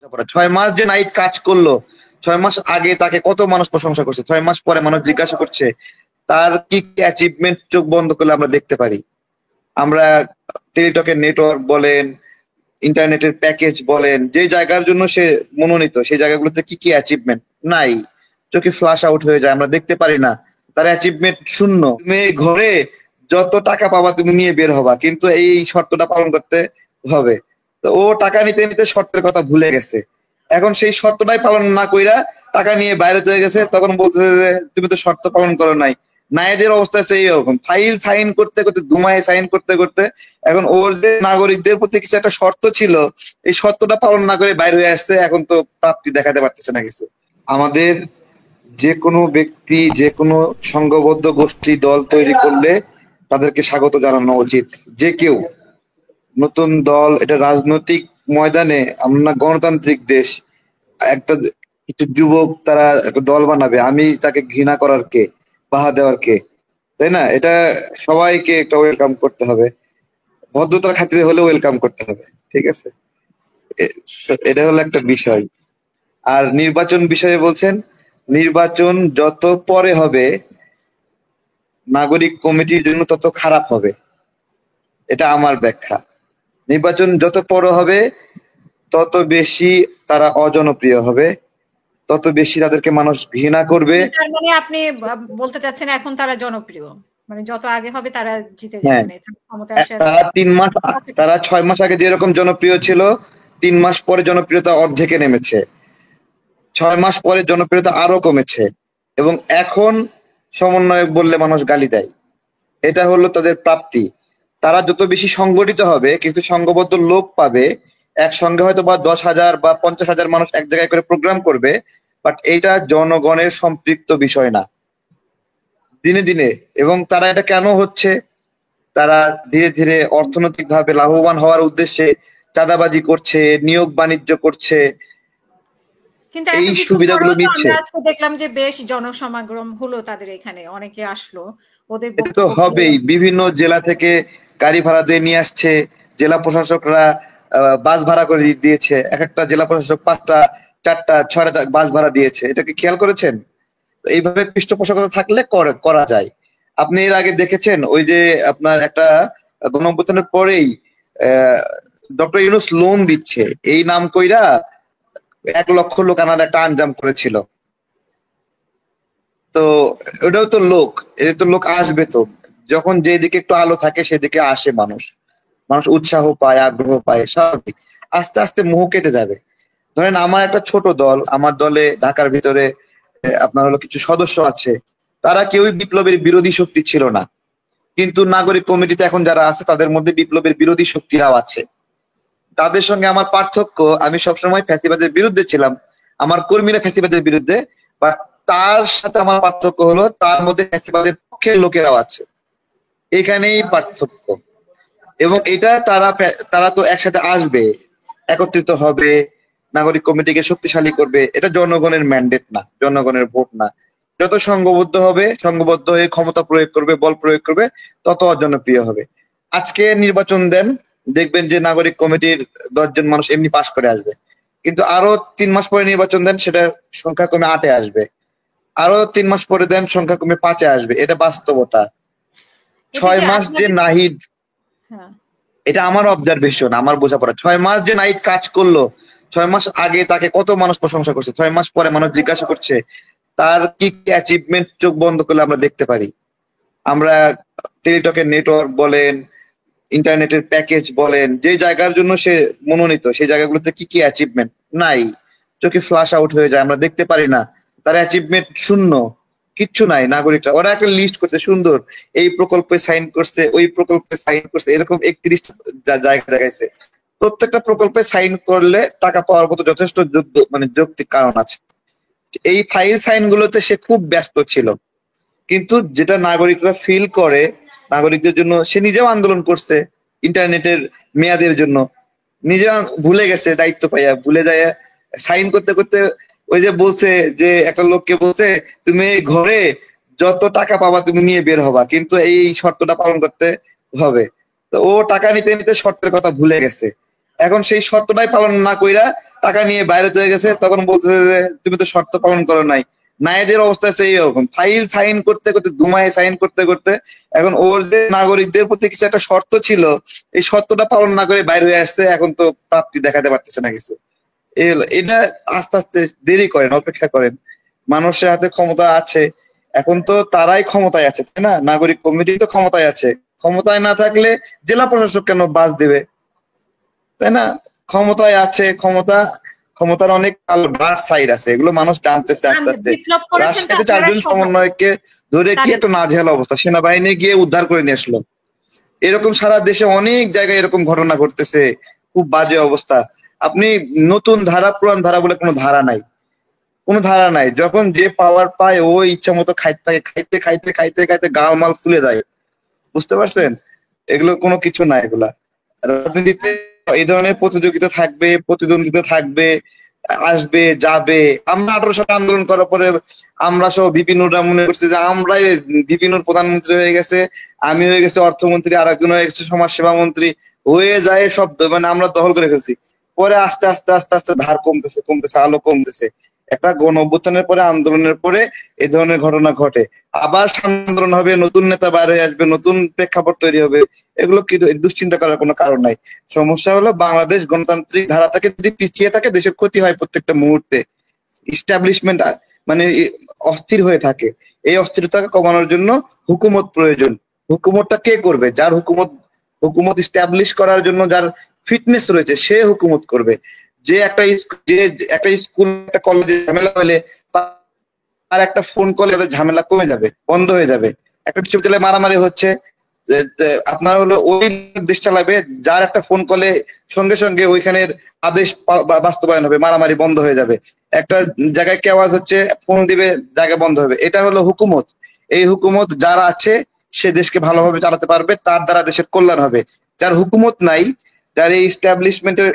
তারপরে 6 মাস যে নাইট কাজ করলো, 6 মাস আগে তাকে কত মানুষ প্রশংসা করছে, 6 মাস পরে মানুষ জিজ্ঞাসা করছে তার কি কি অ্যাচিভমেন্ট চোখ বন্ধ করলে আমরা দেখতে পারি। আমরা টেলিটকের নেটওয়ার্ক বলেন, ইন্টারনেটের প্যাকেজ বলেন, যে জায়গার জন্য সে মনোনীত সেই জায়গাগুলোতে কি কি অ্যাচিভমেন্ট নাই, চোখে ফ্লাশ আউট হয়ে যায়, আমরা দেখতে পারি না। তার অ্যাচিভমেন্ট শূন্য। তুমি এই ঘরে যত টাকা পাবা তুমি নিয়ে বের হবা, কিন্তু এই শর্তটা পালন করতে হবে। তো ও টাকা নিতে নিতে শর্তের কথা ভুলে গেছে। এখন সেই শর্তটাই পালন না কইরা টাকা নিয়ে বাইরে চলে গেছে, তখন বলতেছে যে তুমি তো শর্ত পালন করো নাই। নায়েদের অবস্থা হচ্ছে এইরকম, ফাইল সাইন করতে করতে ধুমায় সাইন করতে করতে এখন ওর যে নাগরিকদের প্রতি কিছু একটা শর্ত ছিল, এই শর্তটা পালন না করে বাইরে হয়ে আসছে, এখন তো প্রাপ্তি দেখাতে পারতেছে না কিছু। আমাদের যে কোনো ব্যক্তি, যে কোনো সংঘবদ্ধ গোষ্ঠী দল তৈরি করলে তাদেরকে স্বাগত জানানো উচিত। যে কেউ নতুন দল, এটা রাজনৈতিক ময়দানে, আমরা গণতান্ত্রিক দেশ, একটা কিছু যুবক তারা একটা দল বানাবে, আমি তাকে ঘৃণা করার কে, বাহা দেওয়ার কে, তাই না? এটা সবাইকে একটা ওয়েলকাম করতে হবে, ভদ্রতার খাতিরে হলে ওয়েলকাম করতে হবে। ঠিক আছে, এ- এটা হলো একটা বিষয়। আর নির্বাচন বিষয়ে বলছেন, নির্বাচন যত পরে হবে নাগরিক কমিটির জন্য তত খারাপ হবে, এটা আমার ব্যাখ্যা। নির্বাচন যত পরে হবে তত বেশি তারা অজনপ্রিয় হবে, তত বেশি তাদেরকে মানুষ ঘৃণা করবে। মানে তার মানে আপনি বলতে চাচ্ছেন এখন তারা জনপ্রিয়, মানে যত আগে হবে তারা জিতে যাবে, হ্যাঁ, মানে ক্ষমতায় আসার তারা 3 মাস, তারা 6 মাস আগে যেরকম জনপ্রিয় ছিল, 3 মাস পরে জনপ্রিয়তা অর্ধেকে নেমেছে, 6 মাস পরে জনপ্রিয়তা আরো কমেছে, এবং এখন সমন্বয়ক বললে মানুষ গালি দেয়। এটা হলো তাদের প্রাপ্তি। তারা যত বেশি সংগঠিত হবে, কিছু সংঘবদ্ধ লোক পাবে, একসঙ্গে হয়তো বা 10,000 বা 50,000 মানুষ এক জায়গায় করে প্রোগ্রাম করবে, বাট এইটা জনগণের সম্পৃক্ত বিষয় না দিনে দিনে। এবং তারা এটা কেন হচ্ছে, তারা ধীরে ধীরে অর্থনৈতিকভাবে লাভবান হওয়ার উদ্দেশ্যে চাঁদাবাজি করছে, নিয়োগ বাণিজ্য করছে, কিন্তু এই এত কিছুর সুবিধাগুলো পরেও তো নিচ্ছে। আমরা আজকে দেখলাম যে বেশ জনসমাগম হলো তাদের এখানে, অনেকে আসলো, ওদের এটা তো বক্তব্যগুলো। হবেই, বিভিন্ন জেলা থেকে গাড়ি ভাড়া দিয়ে নিয়ে আসছে, জেলা প্রশাসকরা বাস ভাড়া করে দিয়েছে, এক একটা জেলা প্রশাসক 5টা 4টা 6টা বাস ভাড়া দিয়েছে, এটা কি খেয়াল করেছেন? তো এইভাবে পৃষ্ঠপোষকতা থাকলে করা যায়। আপনি এর আগে দেখেছেন ওই যে আপনার একটা গণঅভ্যুত্থানের পরেই ডক্টর ইউনূস লোন দিচ্ছে এই নাম কইরা 1 লক্ষ লোক আনার একটা আঞ্জাম করেছিল। তো ওটাও তো লোক, এটা তো লোক আসবে তো, যখন যেদিকে একটু আলো থাকে সেদিকে আসে মানুষ, মানুষ উৎসাহ পায়, আগ্রহ পায়, স্বাভাবিক। আস্তে আস্তে মোহ কেটে যাবে। ধরেন আমার একটা ছোট দল, আমার দলে ঢাকার ভিতরে আপনার হলো কিছু সদস্য আছে, তারা কেউই বিপ্লবের বিরোধী শক্তি ছিল না, কিন্তু নাগরিক কমিটিতে এখন যারা আছে তাদের মধ্যে বিপ্লবের বিরোধী শক্তিরাও আছে। তাদের সঙ্গে আমার পার্থক্য, আমি সবসময় ফ্যাসিবাদের বিরুদ্ধে ছিলাম, আমার কর্মীরা ফ্যাসিবাদের বিরুদ্ধে, বাট তার সাথে আমার পার্থক্য হলো তার মধ্যে ফ্যাসিবাদের পক্ষের লোকেরাও আছে, এখানেই পার্থক্য। এবং এটা তারা তারা তো একসাথে আসবে, একত্রিত হবে, নাগরিক কমিটিকে শক্তিশালী করবে, এটা জনগণের ম্যান্ডেট না, জনগণের ভোট না। যত সংঘবদ্ধ হবে, সংঘবদ্ধ হয়ে ক্ষমতা প্রয়োগ করবে, বল প্রয়োগ করবে, তত অজনপ্রিয় হবে। আজকে নির্বাচন দেন, দেখবেন যে নাগরিক কমিটির 10 জন মানুষ এমনি পাশ করে আসবে, কিন্তু আরো 3 মাস পরে নির্বাচন দেন, সেটা সংখ্যা কমে 8-এ আসবে, আরো 3 মাস পরে দেন সংখ্যা কমে 5-এ আসবে। এটা বাস্তবতা। এটা ছয় কি মাস যে আপনাদের? নাহিদ, হ্যাঁ। এটা আমার অবজারভেশন, আমার বোঝাপড়া, 6 মাস যে নাইট কাজ করলো, 6 মাস আগে তাকে কত মানুষ প্রশংসা করছে, 6 মাস পরে মানুষ জিজ্ঞাসা করছে তার কি কি অ্যাচিভমেন্ট চোখ বন্ধ করলে আমরা দেখতে পারি। আমরা টেলিটকের নেটওয়ার্ক বলেন, ইন্টারনেটের প্যাকেজ বলেন, যে জায়গার জন্য সে মনোনীত সেই জায়গাগুলোতে কি কি অ্যাচিভমেন্ট নাই, চোখে ফ্লাশ আউট হয়ে যায়, আমরা দেখতে পারি না। তার অ্যাচিভমেন্ট শূন্য, কিচ্ছু নাই। নাগরিকরা ওরা একটা লিস্ট করতে সুন্দর, এই প্রকল্পে সাইন করছে, ওই প্রকল্পে সাইন করছে, এরকম 31টা জায়গা দেখাইছে। প্রত্যেকটা প্রকল্পে সাইন করলে টাকা পাওয়ার মতো যথেষ্ট মানে যৌক্তিক কারণ আছে। এই ফাইল সাইন গুলোতে সে খুব ব্যস্ত ছিল, কিন্তু যেটা নাগরিকরা ফিল করে, নাগরিকদের জন্য সে নিজেও আন্দোলন করছে ইন্টারনেটের মেয়াদের জন্য, নিজে ভুলে গেছে, দায়িত্ব পাইয়া ভুলে যায় সাইন করতে করতে। ওই যে বলছে, যে একটা লোককে বলছে তুমি এই ঘরে যত টাকা পাবা তুমি নিয়ে বের হবা, কিন্তু এই শর্তটা পালন করতে হবে। তো ও টাকা নিতে নিতে শর্তের কথা ভুলে গেছে, এখন সেই শর্তটাই পালন না কইরা টাকা নিয়ে বাইরে চলে গেছে, তখন বলতেছে যে তুমি তো শর্ত পালন করো নাই। নায়েদের অবস্থা হচ্ছে এইরকম, ফাইল সাইন করতে করতে দুমায় সাইন করতে করতে এখন ওর যে নাগরিকদের প্রতি কিছু একটা শর্ত ছিল, এই শর্তটা পালন না করে বাইরে হয়ে আসছে, এখন তো প্রাপ্তি দেখাতে পারতেছে না কিছু। এটা আস্তে আস্তে দেরি করেন, অপেক্ষা করেন। মানুষের হাতে ক্ষমতা আছে, এখন তো তারাই ক্ষমতায় আছে, তাই না? নাগরিক কমিটি তো ক্ষমতায় আছে, ক্ষমতায় না থাকলে জেলা প্রশাসক কেন বাস দেবে, তাই না? ক্ষমতায় আছে, ক্ষমতার অনেক ব্রাড সাইড আছে, এগুলো মানুষ জানতেছে আস্তে আস্তে। বিপ্লব করেছেন তো রাজশাহীতে আপনারা 4 জন সবাই। সমন্বয়ককে ধরে কি একটা নাজেহাল অবস্থা, সেনাবাহিনী গিয়ে উদ্ধার করে নিয়ে আসলো। এরকম সারা দেশে অনেক জায়গায় এরকম ঘটনা ঘটতেছে, খুব বাজে অবস্থা। আপনি নতুন ধারা পুরান ধারা বলে কোনো ধারা নাই, কোনো ধারা নাই। যখন যে পাওয়ার পায় ও ইচ্ছা মতো খাইতে থাকে, খাইতে খাইতে খাইতে খাইতে গালমাল ফুলে যায়, বুঝতে পারছেন? এগুলো কোনো কিছু না। এগুলা রাজনীতিতে এই ধরনের প্রতিযোগিতা থাকবে, প্রতিদ্বন্দ্বিতা থাকবে, আসবে যাবে। আমরা 18 সালে আন্দোলন করার পরে আমরা সব বিপিনুররা মনে করছি যে আমরাই বিপিনুর প্রধানমন্ত্রী হয়ে গেছে, আমি হয়ে গেছি অর্থমন্ত্রী, আর একজন হয়ে গেছে সমাজ সেবা মন্ত্রী, হয়ে যায় সব মানে আমরা দখল করে ফেলছি। পরে আস্তে আস্তে আস্তে আস্তে ধার কমতেছে কমতেছে, আলো কমতেছে। একটা গণ অভ্যুত্থানের পরে, আন্দোলনের পরে এই ধরনের ঘটনা ঘটে। আবার আন্দোলন হবে, নতুন নেতা বাইরে হয়ে আসবে, নতুন প্রেক্ষাপট তৈরি হবে। এগুলো কি দুশ্চিন্তা করার কোনো কারণ নাই। সমস্যা হলো বাংলাদেশ গণতান্ত্রিক ধারা থেকে যদি পিছিয়ে থাকে, দেশের ক্ষতি হয় প্রত্যেকটা মুহূর্তে। ইস্টাবলিশমেন্ট মানে অস্থির হয়ে থাকে। এই অস্থিরতাকে কমানোর জন্য হুকুমত প্রয়োজন। হুকুমতটা কে করবে? যার হুকুমত ইস্টাবলিশ করার জন্য যার ফিটনেস রয়েছে, সে হুকুমত করবে। যে একটা স্কুল একটা কলেজে ঝামেলা হলে আর একটা ফোন কলে ঝামেলা কমে যাবে, বন্ধ হয়ে যাবে। একটা বিশ্ববিদ্যালয়ে মারামারি হচ্ছে, আপনার হলো ওই দেশ চালাবে যার একটা ফোন কলে সঙ্গে সঙ্গে ওইখানের আদেশ বাস্তবায়ন হবে, মারামারি বন্ধ হয়ে যাবে। একটা জায়গায় কে আওয়াজ হচ্ছে, ফোন দিবে, জায়গা বন্ধ হবে। এটা হলো হুকুমত। এই হুকুমত যারা আছে সে দেশকে ভালোভাবে চালাতে পারবে, তার দ্বারা দেশের কল্যাণ হবে। যার হুকুমত নাই, যার এই এস্টাবলিশমেন্টের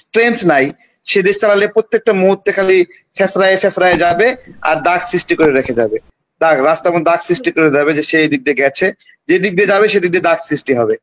স্ট্রেংথ নাই, সে দেশ চালালে প্রত্যেকটা মুহূর্তে খালি ছেঁচড়ায় ছেঁচড়ায় যাবে, আর দাগ সৃষ্টি করে রেখে যাবে। রাস্তার মধ্যে দাগ সৃষ্টি করে যাবে যে সেই দিক দিয়ে গেছে, যে দিক দিয়ে যাবে সেদিক দিয়ে দাগ সৃষ্টি হবে।